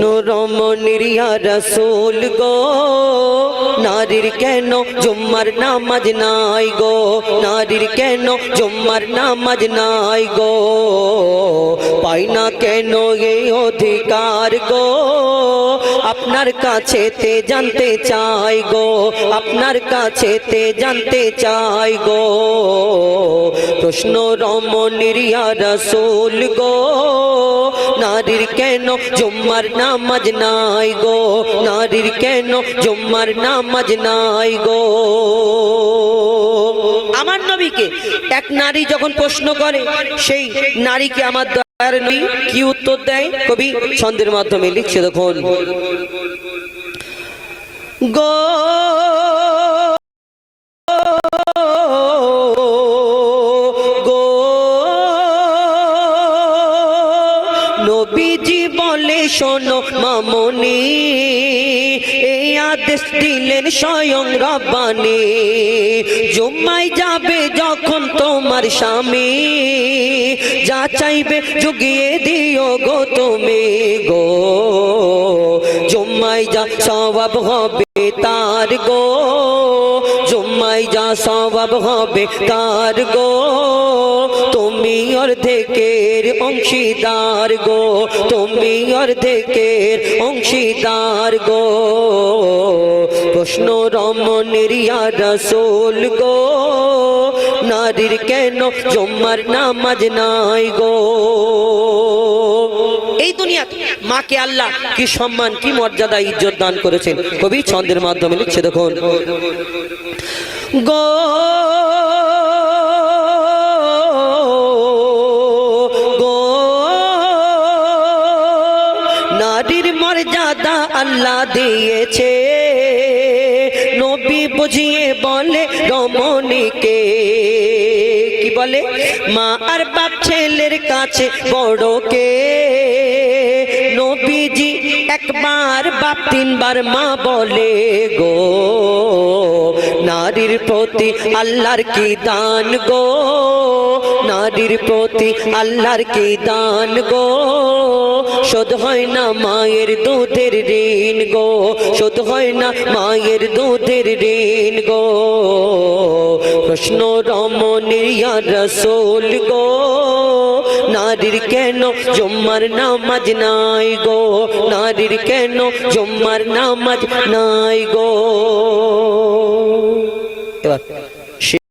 রমণীর ইয়া রাসূল গো, নারীর কেন জুম্মার নামাজ নাই গো, নারীর কেন জুম্মার নামাজ নাই গো, পাই না কেন এই অধিকার গো, আপনার কাছেতে জানতে চাই গো, আপনার কাছেতে জানতে চাই গো। প্রশ্ন রমণীর ইয়া রাসূল গো, নারীর কেন জুম্মার নামাজ নাই গো, নারীর কেন জুম্মার নামাজ নাই গো। আমার নবীকে এক নারী যখন প্রশ্ন করে, সেই নারীকে আমার দয়ার নবী কি উত্তর দেয়? কবি ছন্দের মাধ্যমে লিখছে, দেখুন গো নবীজি বলে শোনো মামনি, এই আদেশ দিলেন স্বয়ং রব্বানি, জুম্মায় যাবে যখন তোমার স্বামী, যা চাইবে জুগিয়ে দিও গো তুমি গো, জুম্মায় যা সওয়াব হবে তার গো, জুম্মায় যা সওয়াব হবে তার গো, তুমি অর্ধেকের অংশীদার গো, তুমি অর্ধেকের অংশীদার গো। প্রশ্ন রমণীর ইয়া রাসূল গো, নারীর কেন জুম্মার নামাজ নাই গো। এই দুনিয়াতে মাকে আল্লাহ কি সম্মান, কি মর্যাদা, ইজ্জত দান করেছেন, কবি ছন্দের মাধ্যমে লিখছে, দেখুন গো নারীর মর্যাদা আল্লাহ দিয়েছে, নবী বুঝিয়ে বলে রমণীকে, কি বলে? মা আর বাপ ছেলের কাছে বড় কে, নবীজি একবার বাপ তিনবার মা বলে গো, নারীর প্রতি আল্লাহর কি দান গো, নারীর প্রতি আল্লাহর কি দান গো, শোধ হয় না মায়ের দুধের ঋণ গো, শোধ হয় না মায়ের দুধের ঋণ গো। প্রশ্ন রমণীর ইয়া রাসূল গো, নারীর কেন জুম্মার নামাজ নাই গো, নারীর কেন জুম্মার নামাজ নাই গো। এবার